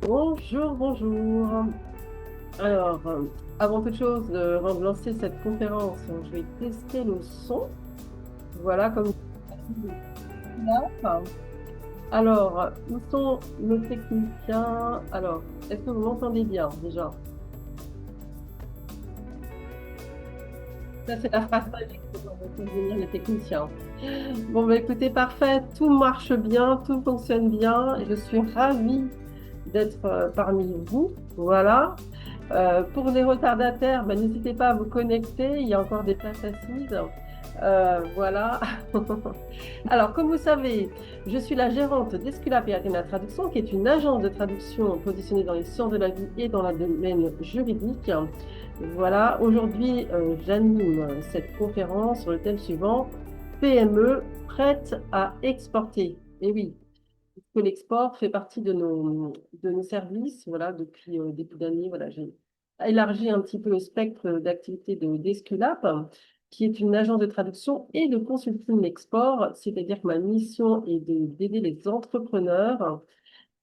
Bonjour, bonjour. Alors, avant toute chose, avant de lancer cette conférence, je vais tester le son. Voilà, comme là. Alors, où sont nos techniciens? Alors, est-ce que vous m'entendez bien déjà? Ça, c'est la phrase magique pour devenir les techniciens. Bon, bah, écoutez, parfait, tout marche bien, tout fonctionne bien. Et je suis ravie d'être parmi vous. Voilà. Pour les retardataires, ben, n'hésitez pas à vous connecter. Il y a encore des places assises. Voilà. Alors, comme vous savez, je suis la gérante d'Esculape et Athéna Traduction, qui est une agence de traduction positionnée dans les sciences de la vie et dans le domaine juridique. Voilà. Aujourd'hui, j'anime cette conférence sur le thème suivant, PME prête à exporter. Et oui, que l'export fait partie de nos services. Voilà, depuis début d'année, voilà, j'ai élargi un petit peu le spectre d'activité d'Esculap, qui est une agence de traduction et de consulting export, c'est-à-dire que ma mission est d'aider les entrepreneurs,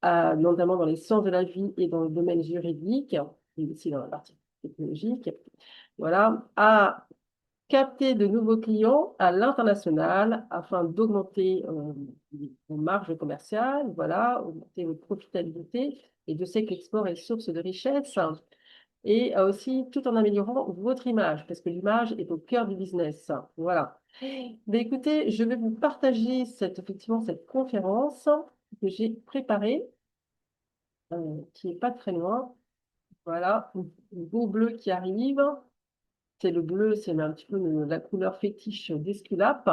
notamment dans les sciences de la vie et dans le domaine juridique, et aussi dans la partie technologique, voilà, à capter de nouveaux clients à l'international afin d'augmenter vos marges commerciales, voilà, augmenter votre profitabilité. Et je sais que l'export est source de richesse et aussi tout en améliorant votre image, parce que l'image est au cœur du business. Voilà. Mais écoutez, je vais vous partager effectivement cette conférence que j'ai préparée, qui est pas très loin. Voilà, un beau bleu qui arrive. C'est le bleu, c'est un petit peu la couleur fétiche d'Esculape.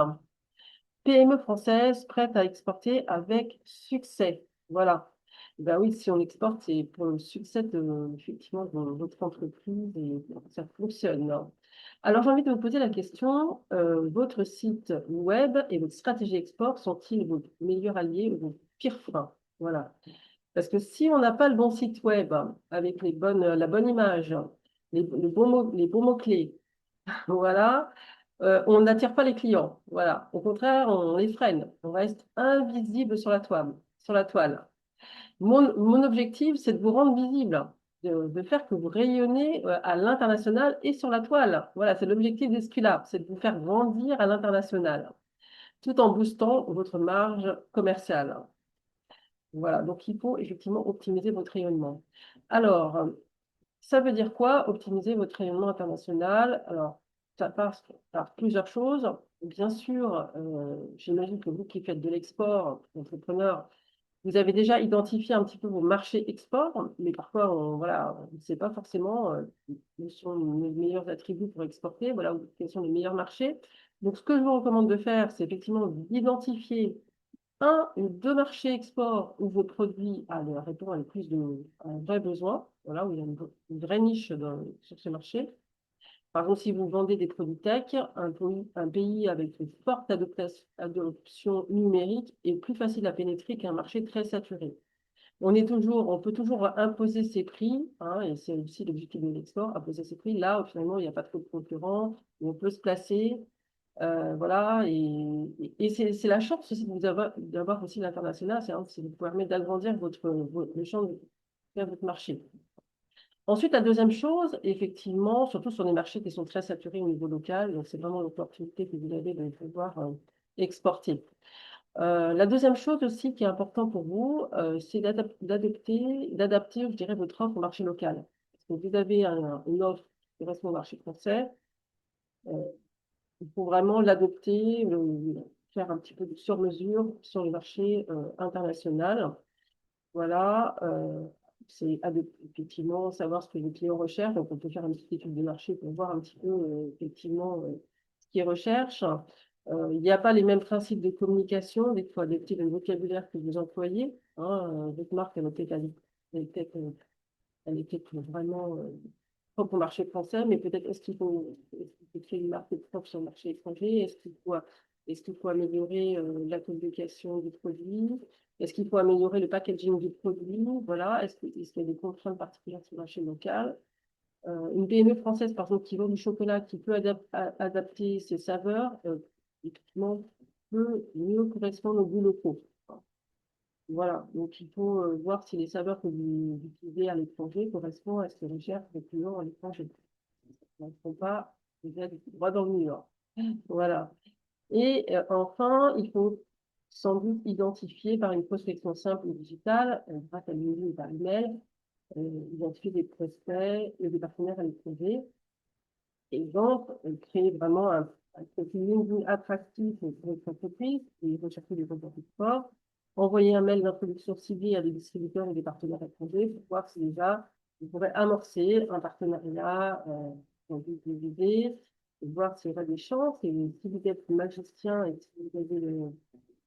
PME française prête à exporter avec succès. Voilà. Ben oui, si on exporte, c'est pour le succès effectivement, de votre entreprise et ça fonctionne. Alors, j'ai envie de vous poser la question, votre site web et votre stratégie export sont-ils vos meilleurs alliés ou vos pires freins? Voilà. Parce que si on n'a pas le bon site web avec la bonne image, les bons mots-clés, voilà. On n'attire pas les clients. Voilà. Au contraire, on les freine. On reste invisible sur la toile. Sur la toile. Mon objectif, c'est de vous rendre visible, de faire que vous rayonnez à l'international et sur la toile. Voilà, c'est l'objectif d'Esculap, c'est de vous faire grandir à l'international, tout en boostant votre marge commerciale. Voilà, donc il faut effectivement optimiser votre rayonnement. Alors, ça veut dire quoi, optimiser votre rayonnement international? Alors, ça passe par plusieurs choses. Bien sûr, j'imagine que vous qui faites de l'export, entrepreneur, vous avez déjà identifié un petit peu vos marchés export, mais parfois, voilà, on ne sait pas forcément quels sont les meilleurs attributs pour exporter, voilà, ou quels sont les meilleurs marchés. Donc, ce que je vous recommande de faire, c'est effectivement d'identifier un ou deux marchés export où vos produits répondent à un vrai besoin, voilà, où il y a une vraie niche sur ce marché. Par exemple, si vous vendez des produits tech, un pays avec une forte adoption numérique est plus facile à pénétrer qu'un marché très saturé. On peut toujours imposer ses prix, hein, et c'est aussi l'objectif de l'export, imposer ses prix là où finalement il n'y a pas trop de concurrents, où on peut se placer. Voilà, et c'est la chance aussi d'avoir aussi l'international, c'est de vous permettre d'agrandir le champ vers votre marché. Ensuite, la deuxième chose, effectivement, surtout sur des marchés qui sont très saturés au niveau local, donc c'est vraiment l'opportunité que vous avez de pouvoir exporter. La deuxième chose aussi qui est importante pour vous, c'est d'adapter, je dirais, votre offre au marché local. Parce que vous avez une offre qui correspond au marché français, euh, il faut vraiment l'adopter, faire un petit peu de sur-mesure sur le marché international. Voilà, c'est effectivement savoir ce que les clients recherchent. Donc, on peut faire une petite étude de marché pour voir un petit peu effectivement ce qu'ils recherchent. Il n'y a pas les mêmes principes de communication. Des fois, adapter le vocabulaire que vous employez. Hein, votre marque, elle est peut-être vraiment propre au marché français, mais peut-être est-ce qu'il faut créer une marque propre sur le marché étranger? Est-ce qu'il faut améliorer la communication du produit? Est-ce qu'il faut améliorer le packaging du produit? Voilà. Est-ce qu'il y a des contraintes particulières sur le marché local? Une PME française, par exemple, qui vend du chocolat, qui peut adapter ses saveurs, effectivement, peut mieux correspondre aux goûts locaux. Voilà, donc il faut voir si les saveurs que vous utilisez à l'étranger correspondent à ce que recherchent les clients à l'étranger. Ils ne sont pas déjà droit dans le mur. Voilà. Et enfin, il faut sans doute identifier par une prospection simple ou digitale, grâce à LinkedIn ou par email, identifier des prospects et des partenaires à l'étranger. Exemple, créer vraiment un profil LinkedIn attractif pour votre entreprise et rechercher des contacts forts. Envoyer un mail d'introduction ciblé à des distributeurs et des partenaires étrangers pour voir si déjà vous pourrez amorcer un partenariat dans des idées, et voir s'il y aura des chances. Et si vous êtes magicien et si vous avez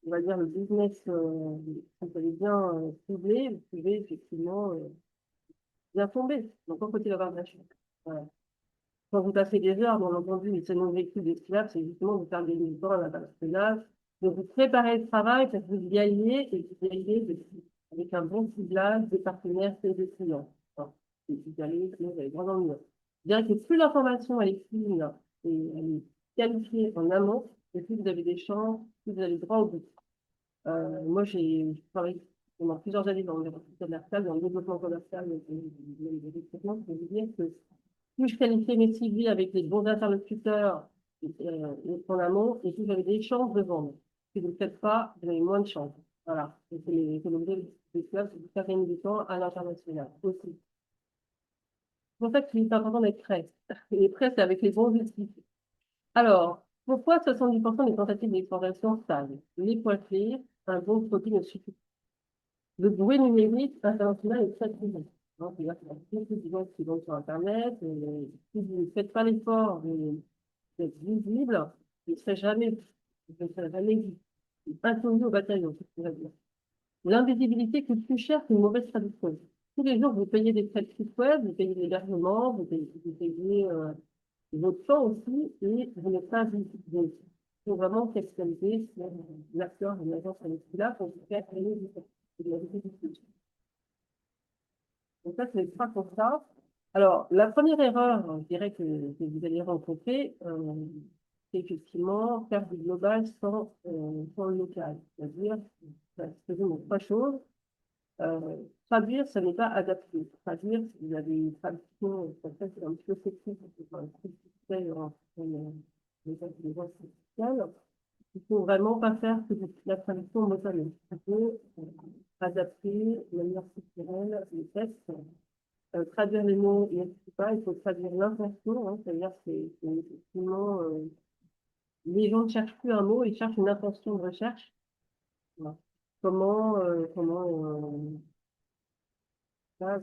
on va dire, le business, si vous avez bien ciblé, vous pouvez effectivement bien tomber. Donc, on peut y avoir de la chance. Voilà. Quand vous passez des heures, bien entendu, les seuls véhicules d'esclaves, c'est justement vous faire gagner du temps à l'international. Donc, vous préparez le travail pour que vous y alliez et que vous y alliez avec un bon ciblage des partenaires et des clients. Enfin, et vous allez, sinon vous allez droit dans le mur. Je dirais que plus l'information elle est fine et elle est qualifiée en amont, et plus vous avez des chances, plus vous allez droit au but. Moi, j'ai travaillé pendant plusieurs années dans le commercial, dans le développement commercial, les recrutements, je peux vous dire que plus je qualifiais mes CV avec les bons interlocuteurs en amont, et plus j'avais des chances de vendre. Si vous ne le faites pas, vous avez moins de chances. Voilà. Et c'est l'objet des clubs, c'est de faire gagner du temps à l'international aussi. C'est pour ça que c'est important d'être prêt. Et prêt, c'est avec les bons outils. Alors, pourquoi 70% des tentatives d'exportation stagnent? Les points clés, un bon produit ne suffit pas. Le bruit numérique international est très présent. C'est-à-dire qu'il y a beaucoup de gens qui vont sur Internet, et si vous ne faites pas l'effort d'être visible, vous ne serez jamais, vous ne serez jamais inconnu au bataillon, c'est ce que je veux dire. L'invisibilité coûte plus cher qu'une mauvaise traduction. Tous les jours, vous payez des frais de site web, vous payez l'hébergement, vous payez votre temps aussi, et vous n'êtes pas visible. Donc, il faut vraiment capitaliser sur l'acteur de l'agence là pour vous faire gagner du temps. Donc ça, c'est les trois constats. Alors, la première erreur, je dirais que vous allez rencontrer, c'est effectivement faire du global sans le local. C'est-à-dire, faisons trois choses. Euh, Traduire, ça n'est pas adapter. Traduire, si vous avez une traduction, ça c'est un petit peu sexy, c'est un petit peu les intelligences artificielles. Il faut vraiment pas faire que la traduction mot-à-mot. Il faut adapter de manière structurelle les textes. Traduire les mots, il ne suffit pas, il faut traduire l'intention, hein, c'est-à-dire que c'est effectivement, les gens ne cherchent plus un mot, ils cherchent une intention de recherche. Voilà. Comment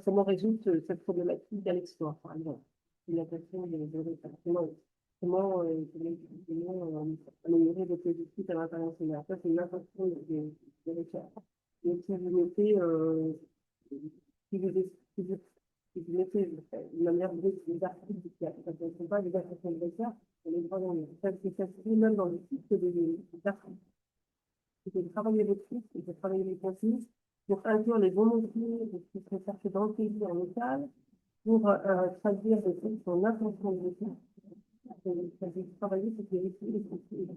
comment résoudre cette problématique à l'export, par exemple. Une intention de recherche. Comment améliorer votre logistique à l'international. Ça, c'est une intention de recherche. Et si vous mettez, si vous, si vous si vous mettez une manière de des articles qui ne sont pas des articles de recherche, on est vraiment ça, c'est ça se fait même dans le site des articles. Il faut travailler votre site, il faut travailler les contenus pour inclure les bons mots-clés qui sont cherchés dans le pays en local, pour traduire le texte en intention de l'équipe. Ça veut travailler pour vérifier les contenus.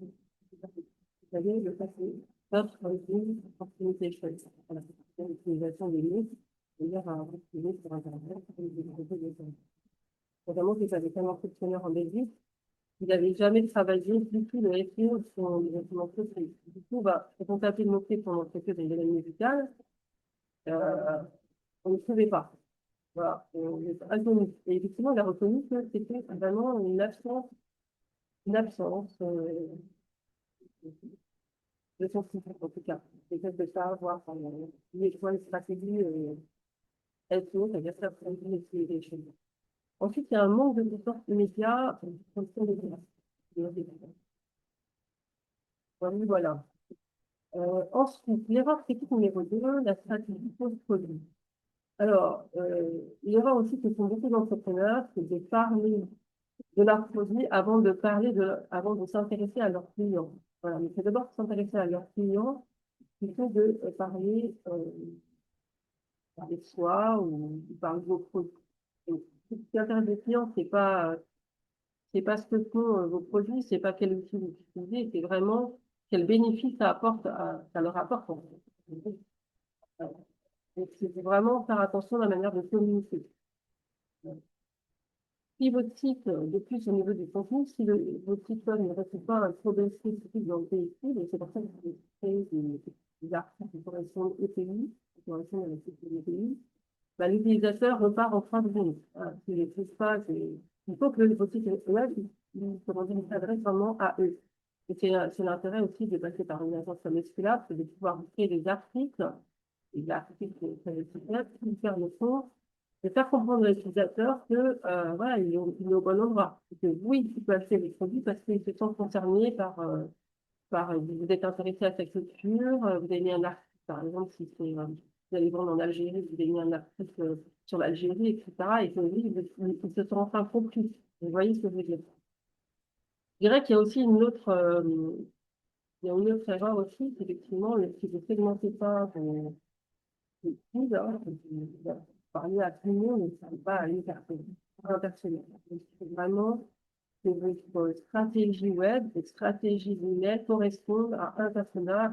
Vous savez, le passé, notre origine, optimisation. Voilà, c'est l'utilisation des mots, c'est-à-dire à retrouver sur Internet, pour les développer des choses. Notamment, c'est avec un entrepreneur en Belgique, il n'avait jamais travaillé du tout le SEO de son entreprise. Du coup, quand on tapait le mot-clé pour l'entreprise dans le domaine médical, euh, on ne trouvait pas. Voilà. Et effectivement, il a reconnu que c'était vraiment une absence de son site, en tout cas. C'est quelque chose voir les points de stratégie SEO, c'est-à-dire ça, pour les choses. Ensuite, il y a un manque de ressources immédiates en fonction des cas. Voilà. Ensuite, l'erreur critique numéro 2, la stratégie post-produit. Alors, l'erreur aussi que font beaucoup d'entrepreneurs, c'est de parler de leur produit avant de s'intéresser à leurs clients. Voilà, mais c'est d'abord s'intéresser à leurs clients plutôt que de parler de soi ou parler de vos produits. Donc, ce qui intéresse les clients, c'est pas ce que font vos produits, c'est pas quel outil vous utilisez, c'est vraiment quel bénéfice ça leur apporte. En fait. Donc, c'est vraiment faire attention à la manière de communiquer. Si votre site, de plus au niveau du contenu, si votre site web ne répond pas à un problème spécifique dans le véhicule, et c'est pour ça que vous créez des articles qui correspondent au pays, qui correspondent à la sécurité du pays, bah, l'utilisateur repart en fin de journée. Voilà, s'il ne les trouve pas, il faut que votre site web, comment dire, il s'adresse vraiment à eux. Et c'est l'intérêt aussi de passer par une agence comme Escalab, c'est de pouvoir créer des articles très efficaces, qui faire le fond, de faire comprendre à l'utilisateur que voilà, il est au bon endroit. Et que oui, il peut acheter les produits parce qu'il se sent concerné par vous êtes intéressé à cette culture, vous avez mis un article, par exemple, si c'est vous allez vendre en Algérie, vous avez mis un article sur l'Algérie, etc. Et que oui, il se sent enfin compris. Vous voyez ce que je veux dire. Je dirais qu'il y a aussi il y a une autre erreur aussi, c'est effectivement, si vous ne segmentez pas vos cibles, hein, vous parlez à tout le monde, mais ça ne pas à une personne, à un personnel. Donc, il faut vraiment que votre stratégie web et stratégie d'email correspondent à un personnage,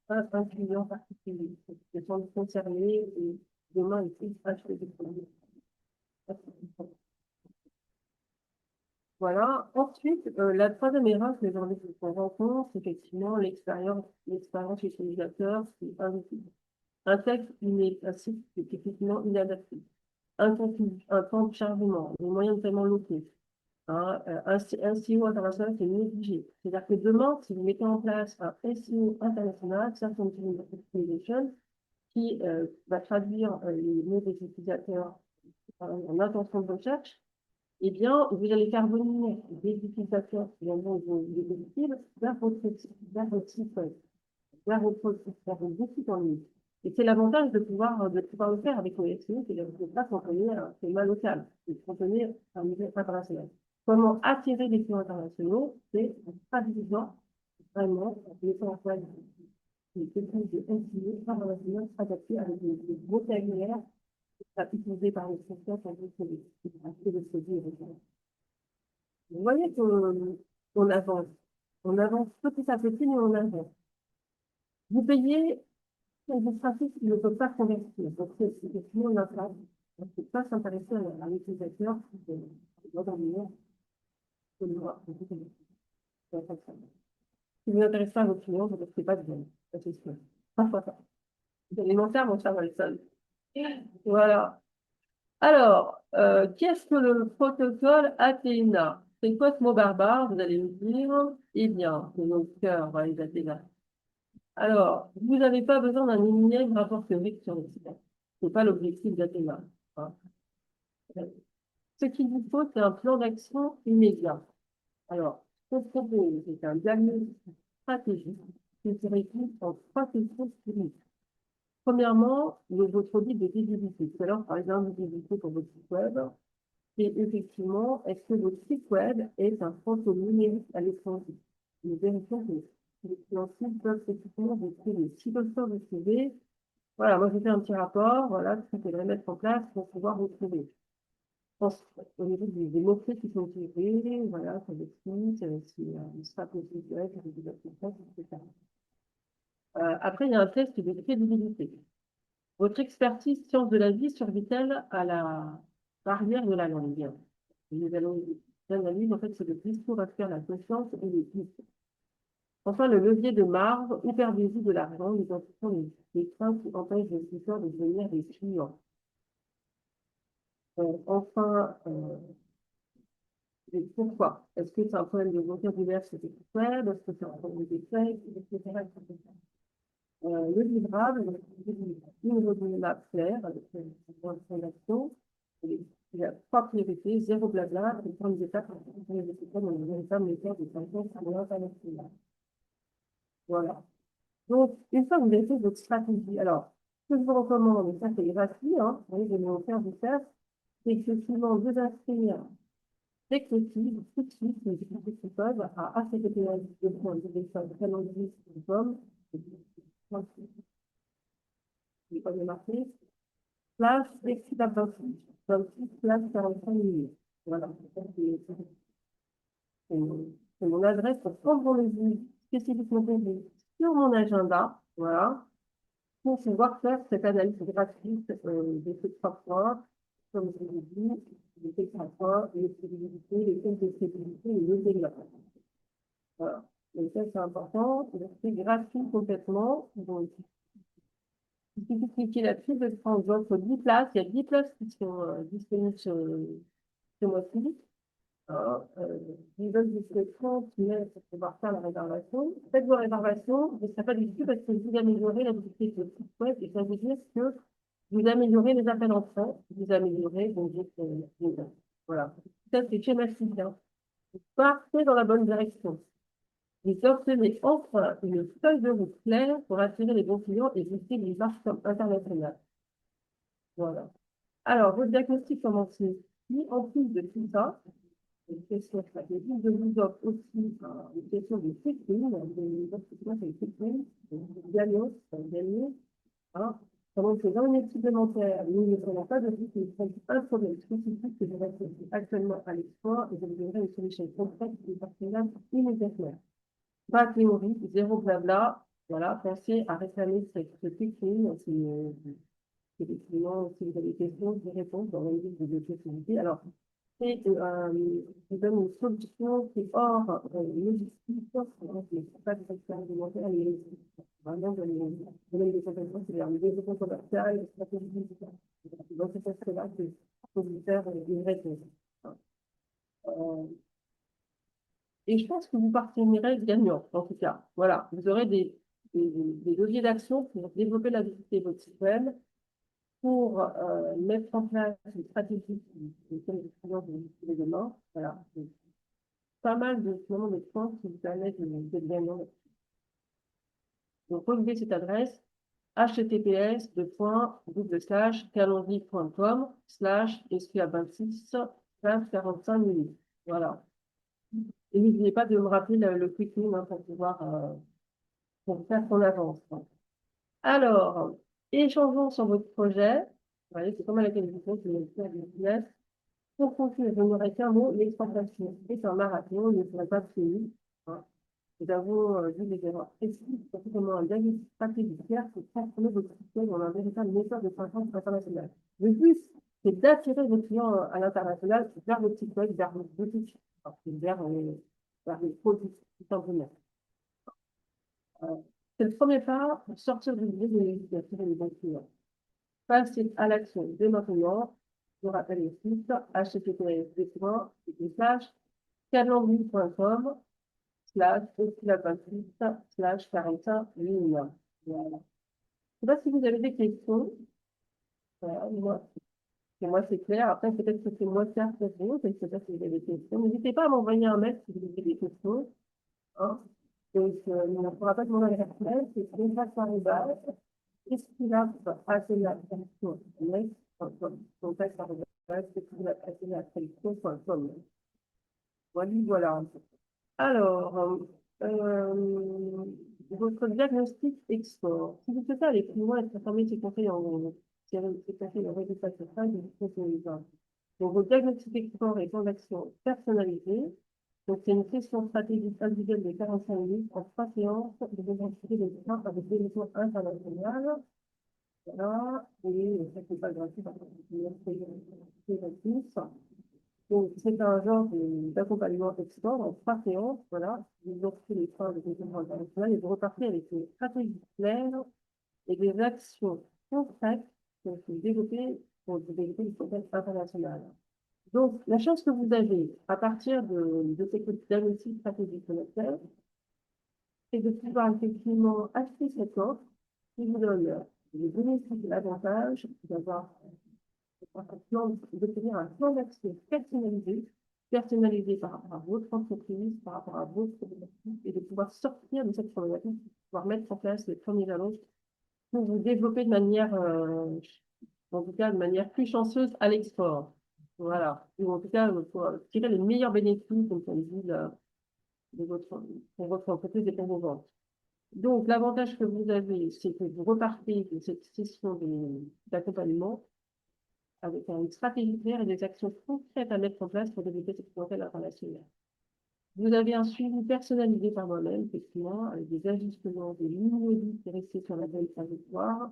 à un client particulier. Ils sont concernés et demain, ils puissent acheter des produits. Voilà. Ensuite, la troisième erreur que qu'on rencontre, c'est effectivement l'expérience utilisateur qui est invisible. Un texte un site qui est typiquement inadapté. Un contenu, un temps de chargement, les moyens de paiement locaux. Hein, un SEO international qui est négligé. C'est-à-dire que demain, si vous mettez en place un SEO international, Search Engine Optimization, qui va traduire les mots des utilisateurs en intention de recherche, eh bien, vous allez faire venir des utilisateurs qui viendront des véhicules vers votre site web, vers votre site en ligne. Et c'est l'avantage de pouvoir le faire avec OSCE, c'est de ne pas s'entraîner un schéma local, de s'entraîner à un niveau international. Comment attirer des clients internationaux? C'est en traduisant vraiment les campagnes, les techniques de SEO internationales adaptées avec des vocabulaires utilisés par les secteurs pour acheter des produits européens. Vous voyez qu'on avance. On avance petit à petit, mais on avance. Vous payez des pratiques qui ne peuvent pas convertir. Donc, c'est effectivement une impact. On ne peut pas s'intéresser à l'utilisateur qui doit dormir. Si vous n'intéressez pas à vos clients, vous ne faites pas de bien. Ça, c'est sûr. Parfois, ça. L'alimentaire, mon cher Walson. Voilà. Alors, qu'est-ce que le protocole Athéna? C'est quoi ce mot barbare? Vous allez me dire. Eh bien, c'est notre cœur, va les Athéna. Alors, vous n'avez pas besoin d'un énième rapport théorique sur le site. Ce n'est pas l'objectif d'Athéna. Hein. Ce qu'il vous faut, c'est un plan d'action immédiat. Alors, ce que je propose, c'est un diagnostic stratégique qui se résume en trois questions cliniques. Premièrement, votre guide de visibilité. Tout à l'heure, par exemple, visibilité pour votre site web. Et effectivement, est-ce que votre site web est un fantôme numérique à l'étranger? Nous vérifions que les clients peuvent effectivement vous trouver. Si le sont vous trouver, voilà, moi j'ai fait un petit rapport, voilà, ce qu'il faudrait mettre en place pour pouvoir vous trouver. Ensuite, au niveau des mots-clés qui sont utilisés, voilà, sur le site, si une stratégie web, des etc. Après, il y a un test de crédibilité. Votre expertise sciences de la vie survit-elle à la barrière de la langue? Nous allons l'analyse, en fait, c'est le discours à faire la confiance et les pistes. Enfin, le levier de marge, hypervisie de l'argent, l'identification des craintes qui empêchent les visiteurs de devenir des clients. Enfin, pourquoi? Est-ce que c'est un problème de vocabulaire sur les sites web? Est-ce que c'est un problème de texte, etc., etc. Le livrable, une roadmap claire avec une information. Il y a trois priorités, zéro blabla, et prendre des étapes pour les étudiants dans une véritable méthode de confiance à l'international. Voilà. Donc, une fois que vous avez fait votre stratégie, alors, ce que je vous recommande, et ça c'est gratuit, hein, vous voyez, je vais vous faire du test, c'est effectivement vous inscrire dès que possible, tout de suite, les équipes peuvent à https://calendrier.com, je pas marqué, place Excidab 26, place 45 minutes. Voilà, c'est mon adresse pour prendre rendez-vous spécifiquement pour vous sur mon agenda. Voilà. pour pouvoir faire cette analyse gratuite de ces 3 points, comme je vous ai dit, les 3 points, les possibilités, les comptes de stabilité et le développement. Voilà. Donc ça, c'est important. C'est gratuit complètement. Donc, il suffit de cliquer là-dessus, de prendre votre 10 places. Il y a 10 places qui sont disponibles ce mois-ci. Ils veulent jusqu'au 30 mai pour pouvoir faire la réservation. Faites vos réservations, vous ne serez pas déçus parce que vous améliorez la visibilité de votre site web et ça veut dire que vous améliorez les appels entrants, vous améliorez vos gestes. Voilà. Ça, c'est schématique. Hein. Vous partez dans la bonne direction. Vous obtenez enfin une feuille de route claire pour attirer les bons clients et booster les marques internationales. Voilà. Alors, votre diagnostic commence ici. En plus de tout ça, une question stratégique, je vous offre aussi une question de check-in, gagnant, gagner. Pendant que dans une étude supplémentaire, nous ne prenons pas de risque, nous prenons un problème spécifique que je réfléchis actuellement à l'export et je vous donnerai une solution concrète et partenaire immédiatement. Pas de théorie, zéro blabla. Voilà, pensez à réclamer ce check-in, effectivement, si vous avez des questions, des réponses dans une liste de possibilités. Alors, c'est je donne une solution qui est hors logistique, c'est pas des secteurs alimentaires, mais vraiment dans le domaine des compétences, c'est-à-dire le développement commercial, la stratégie digitale. Donc, c'est pour cela que je peux vous faire une réponse. Euh, et je pense que vous partirez gagnant, en tout cas. Voilà, vous aurez des leviers d'action pour développer la visibilité de votre site web, pour mettre en place une stratégie comme les clients de l'utiliser demain. Voilà. Donc, pas mal de, finalement, de points qui vous permettent de gagnant. Donc, relevez cette adresse https://calendrier.com/SQA26/45 minutes. Voilà. Et n'oubliez pas de me rappeler le quick win pour pouvoir pour faire son avance. Alors, échangeons sur votre projet. Vous voyez, c'est comme à la télévision, c'est le faire du business. Pour conclure, je n'aurai qu'un mot, l'exportation est un marathon, il ne serait pas fini. Hein. Nous avons vu des erreurs précises, surtout comment un diagnostic stratégique clair pour transformer votre système en un véritable moteur de croissance internationale. Le but, c'est d'attirer vos clients à l'international vers votre site web, vers vos boutiques, vers les produits, tout simplement. C'est le premier pas pour sortir du biais de attirer les bons clients. Passez à l'action dès maintenant. Je rappelle le site https://calendrier.com/45ligne. Voilà. Je ne sais pas si vous avez des questions. Voilà, moi, c'est clair. Après, peut-être que c'est moins clair pour vous. Je ne sais pas si vous avez des questions. N'hésitez pas à m'envoyer un mail si vous avez des questions. Hein. Donc, on ne pourra pas demander la mail. C'est déjà par les bases. Qu'est-ce qu'il a assez la traduction? Contact par le qu'est-ce qu'il a assez la traduction.com. Voilà. Alors, votre diagnostic export. Si vous souhaitez aller plus loin et transformer ces conseils en résultats sur ça, je vous propose ça. Donc, votre diagnostic export est plan d'action personnalisé. Donc, c'est une session stratégique individuelle de 45 minutes en 3 séances de identifier les points avec des missions internationales. Voilà, et ça c'est pas gratuit parce que c'est gratuit. Donc, c'est un genre d'accompagnement export en 3 séances, voilà. Vous offrez les points de développement international et vous repartez avec une stratégie claire et des actions concrètes pour développer le contexte international. Donc, la chance que vous avez à partir de ces diagnostics stratégiques commerciales, c'est de pouvoir effectivement acheter cette offre qui vous donne le bénéfice de l'avantage d'avoir d'obtenir un plan d'action personnalisé par rapport à votre entreprise, par rapport à votre problématique, et de pouvoir sortir de cette problématique, de pouvoir mettre en place les premiers jalons pour vous développer de manière, en tout cas, de manière plus chanceuse à l'export. Voilà. Ou en tout cas, pour tirer les meilleurs bénéfices, comme on dit, pour votre entreprise et pour vos ventes. Donc, l'avantage que vous avez, c'est que vous repartez de cette session d'accompagnement avec une stratégie claire et des actions concrètes à mettre en place pour développer cette clientèle internationale. Vous avez un suivi personnalisé par moi-même, effectivement, avec des ajustements, des lignes audits et rester sur la bonne trajectoire.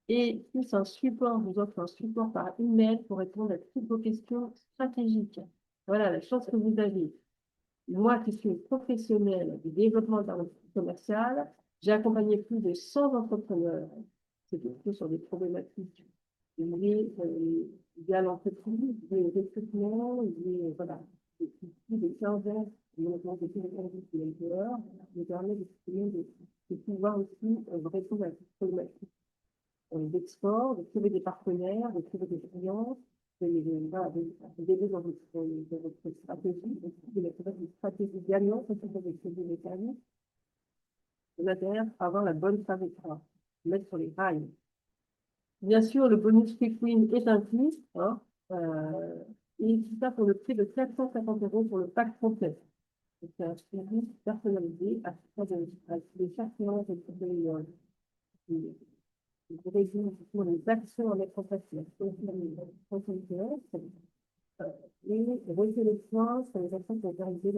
Et plus un support, vous offre un support par email pour répondre à toutes vos questions stratégiques. Voilà la chance que vous avez. Moi, qui suis professionnelle du développement commercial, j'ai accompagné plus de 100 entrepreneurs. C'est plutôt sur des problématiques liées à l'entreprise, des recrutements, voilà, des quinzaines, notamment des services de l'employeur, qui permet de pouvoir aussi répondre à cette problématique d'export, de trouver des partenaires, de trouver des clients, voilà, d'aider dans votre stratégie, de mettre une stratégie gagnante, parce que vous avez choisi les services, et là, derrière, avoir la bonne trajectoire, mettre sur les rails. Bien sûr, le bonus Quick Win est inclus, hein, et tout ça pour le prix de 450 € pour le pack complet. C'est un suivi personnalisé à chaque client de résume les actions à mettre en place sur la et relever les points sur les actions qui ont réalisées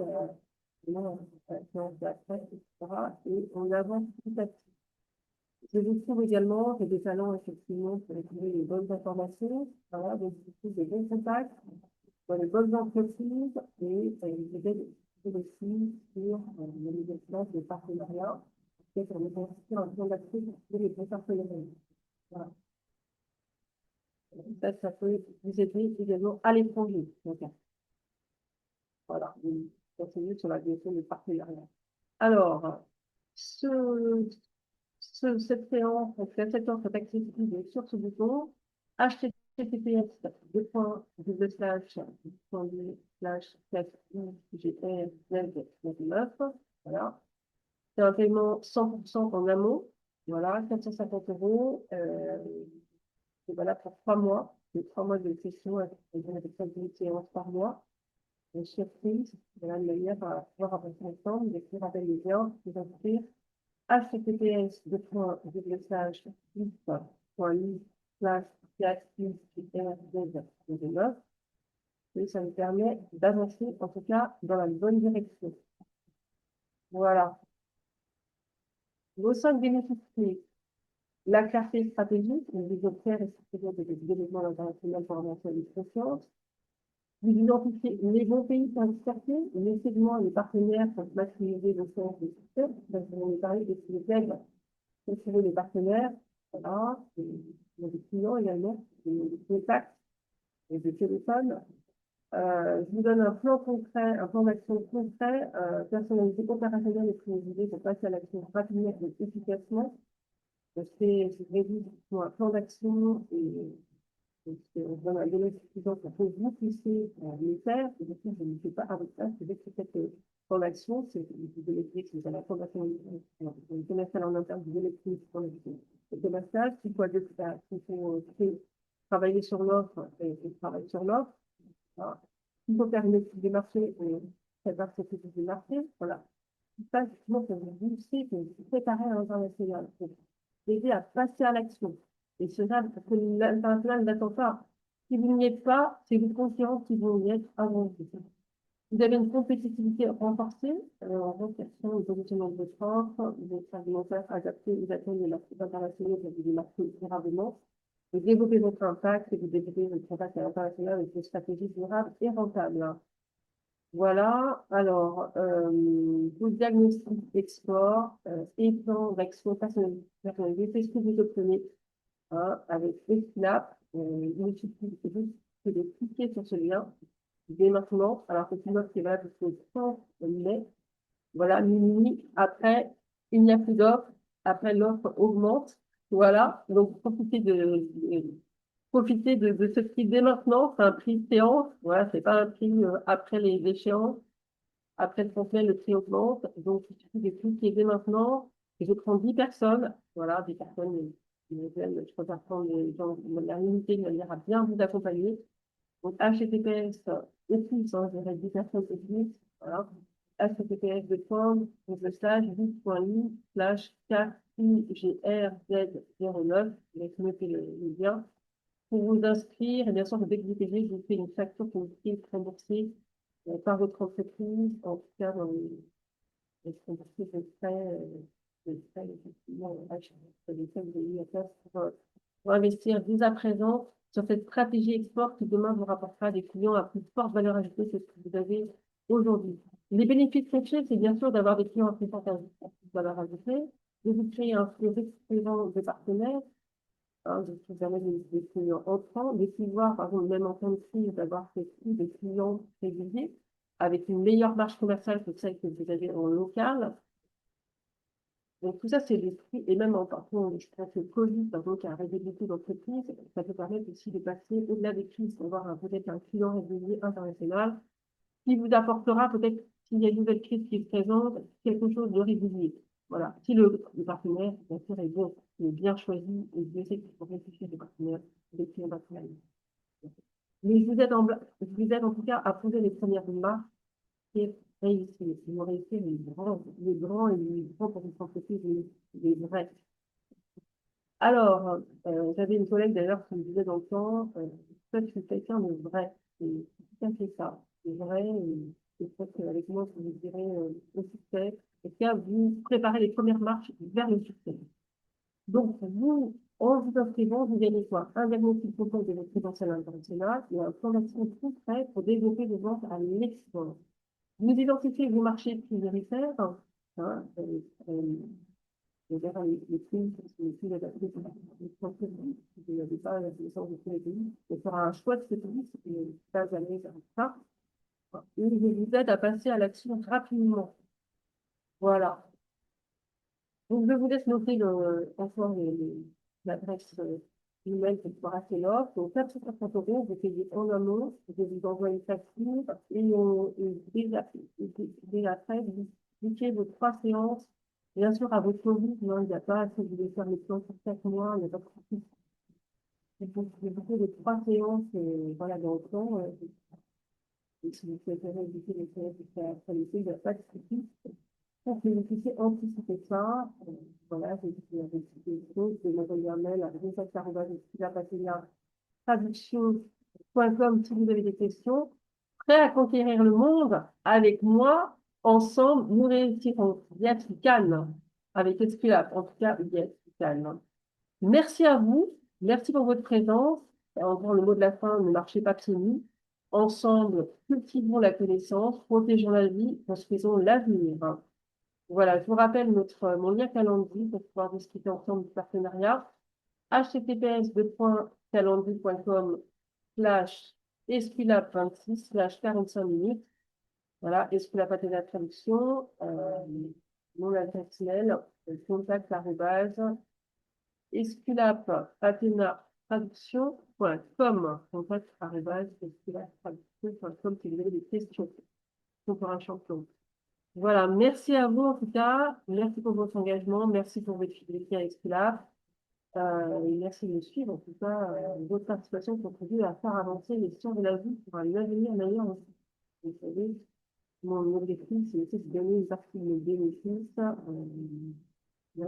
la séance d'après, etc. Et on avance petit à petit. Je vous trouve également, j'ai des talents effectivement pour trouver les bonnes informations, voilà, donc je trouve des bons contacts dans les bonnes entreprises et je vais aussi sur la mise en place des partenariats, peut-être en mettant un plan d'action pour trouver les bons partenariats. Voilà. Ça peut vous aider également à l'étranger. Donc, voilà, vous continuez sur la gestion des partenariats. Alors, cette séance, donc cette séance est accessible sur ce bouton https://gr/9. Voilà. C'est un paiement 100% en amont. Voilà, 450 €. Et voilà pour 3 mois. C'est 3 mois de session avec une séance par mois. Une surprise, voilà, de manière à pouvoir avancer ensemble. Je vous rappelle les liens, vous inscrire https://plus.li/4/9. Et ça me permet d'avancer, en tout cas, dans la bonne direction. Voilà. Vos 5 bénéfices, la clarté stratégique, les observes et stratégies de développement international pour avancer les confiance. Vous identifiez les bons pays pour exporter, les segments et les partenaires pour maximiser le sens des succès. Donc, on va parler de ce que vous trouver les partenaires, voilà, des clients également, des contacts et des téléphones. Je vous donne un plan concret, un plan d'action concret, personnalisé, opérationnel et prévisé pour passer à l'action rapidement et efficacement. C'est réduit un plan d'action et on donne un délai suffisant pour que vous puissiez le faire. Et du coup, je ne fais pas avec ça, c'est que cette formation, c'est vous déléguez, c'est la formation commerciale en interne, vous déléguez le commercial, qu'il faut travailler sur l'offre et travailler sur l'offre. Il faut faire une étude des marchés et préparer cette étude des marchés. Voilà. Tout ça, justement, pour vous booster, pour vous préparer à l'international, pour aider à passer à l'action. Et cela, parce que l'international n'attend pas. Si vous n'y êtes pas, c'est vos concurrents qui vont y être avant vous. Vous avez une compétitivité renforcée, en renforçant le positionnement de votre offre, votre argumentaire adapté aux attentes des marchés internationaux et des marchés durablement. Vous développez votre impact et vous développez votre impact à l'international avec des stratégies durables et rentables. Voilà, alors, vos diagnostics export et plan d'action personnalisé, c'est ce que vous obtenez hein, avec Esclap. Il suffit juste de cliquer sur ce lien dès maintenant, alors que c'est une offre qui est valable jusqu'au 30 mai. Voilà, minuit. Après, il n'y a plus d'offre. Après, l'offre augmente. Voilà, donc profiter de ce prix dès maintenant. C'est un prix de séance. Voilà, c'est pas un prix après les échéances. Après le complet, le prix augmente. Donc, il suffit de cliquer dès maintenant. Et je prends 10 personnes. Voilà, des personnes, je préfère prendre des gens de manière limitée, de manière à bien vous accompagner. Donc, HTTPS, et plus, hein, je dirais 10 personnes et plus. Voilà. HTTPS de forme, donc le slash 8.li/4IGRZ09. Je vais noter le lien. Pour vous inscrire, et bien sûr, dès que vous payez, je vous fais une facture pour vous rembourser par votre entreprise, en tout cas dans les entreprises de frais, effectivement, sur lesquels vous avez mis en place pour investir dès à présent sur cette stratégie export qui demain vous rapportera des clients à plus forte valeur ajoutée que ce que vous avez aujourd'hui. Les bénéfices cachés, c'est bien sûr d'avoir des clients à plus forte valeur ajoutée, de vous créer un flux excellent de partenaires, hein, de vous amener des clients entrants, de pouvoir, par exemple, même en temps de crise, d'avoir des clients réguliers avec une meilleure marge commerciale que celle que vous avez en local. Donc, tout ça, c'est des prix, et même en partant, je pense que le Covid, par exemple, qui a révélé beaucoup d'entreprises, ça peut permettre aussi de passer au-delà des crises, d'avoir peut-être un client régulier international qui vous apportera peut-être, s'il y a une nouvelle crise qui se présente, quelque chose de régulier. Voilà. Si le partenaire, bien sûr, est bon, il est bien choisi, et Dieu sait qu'il faut réfléchir des partenaires, des clients partenaires. Mais je vous aide en tout cas à poser les premières marques et réussir. Ils vont réussir les grands et les grands pour une entreprise, les vrais. Alors, j'avais une collègue d'ailleurs qui me disait dans le temps, toi, tu es quelqu'un de vrai. C'est tout à fait ça. C'est vrai. Et je pense qu'avec moi, vous direz au succès. Et qu'à vous préparez les premières marches vers le succès. Donc, vous, en vous inscrivant, vous gagnez quoi? Un diagnostic complet de votre potentiel international et un plan d'action tout prêt pour développer des ventes à l'export. Vous identifiez vos marchés prioritaires, hein, on verra les prix, les prix adaptés pour les entreprises. Vous n'avez pas la connaissance de tous les pays. On fera un choix de ces pays, c'est pas jamais vers ça. Et je vous aide à passer à l'action rapidement. Voilà. Donc, je vous laisse noter encore l'adresse email pour pouvoir faire l'offre. Donc, 450 euros, vous payez en amont. Je vous envoie une facture dès après, vous cliquez vos 3 séances. Bien sûr, à votre rythme, il n'y a pas, si vous voulez faire les plans sur 4 mois, il n'y a pas de souci. Vous bouquez les 3 séances, voilà, dans le temps. Et si vous préférez éviter les séances après l'été, il n'y a pas de souci. Donc, vous puissiez anticiper ça. Voilà, j'ai dit qu'il y avait des choses, je vais m'envoyer un mail à traduction.com si vous avez des questions. Prêt à conquérir le monde avec moi, ensemble, nous réussirons. Yes, we can. Avec Esculape, en tout cas, yes, we can. Merci à vous. Merci pour votre présence. Et encore le mot de la fin, ne marchez pas pieds nus. Ensemble, cultivons la connaissance, protégeons la vie, construisons l'avenir. Voilà, je vous rappelle mon lien calendrier pour pouvoir discuter ensemble du partenariat. https://calendrier.com/esculap26/45 minutes. Voilà, Esculap a la traduction. Mon adresse mail, contact esculap-traduction.com. Contact-esculap-traduction.com si vous avez des questions pour un champion. Voilà, merci à vous en tout cas. Merci pour votre engagement. Merci pour votre fidélité à Esculap. Et merci de me suivre. En tout cas, votre participation contribue à faire avancer les sciences de la vie pour un avenir meilleur aussi. Vous savez, mon objectif, c'est aussi de gagner une partie de mes bénéfices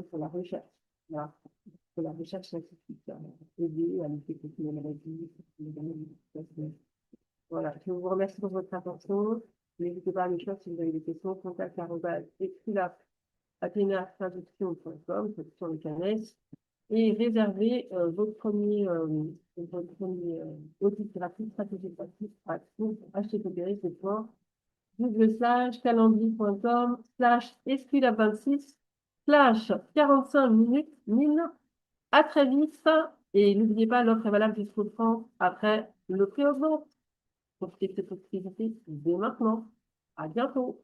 pour la recherche. Voilà, pour la recherche scientifique. Aider à lutter contre les maladies, voilà, je vous remercie pour votre attention. N'hésitez pas à me faire si vous avez des questions. Contact@esculap-traduction.com, traduction de Canès, et réservez votre premier audit gratuit, stratégie gratuite, action, https://calendrier.com/esculap26/45 minutes mine. À très vite. Et n'oubliez pas, l'offre est valable jusqu'au 30. Après, le prix augmente. Profitez de cette opportunité dès maintenant. À bientôt.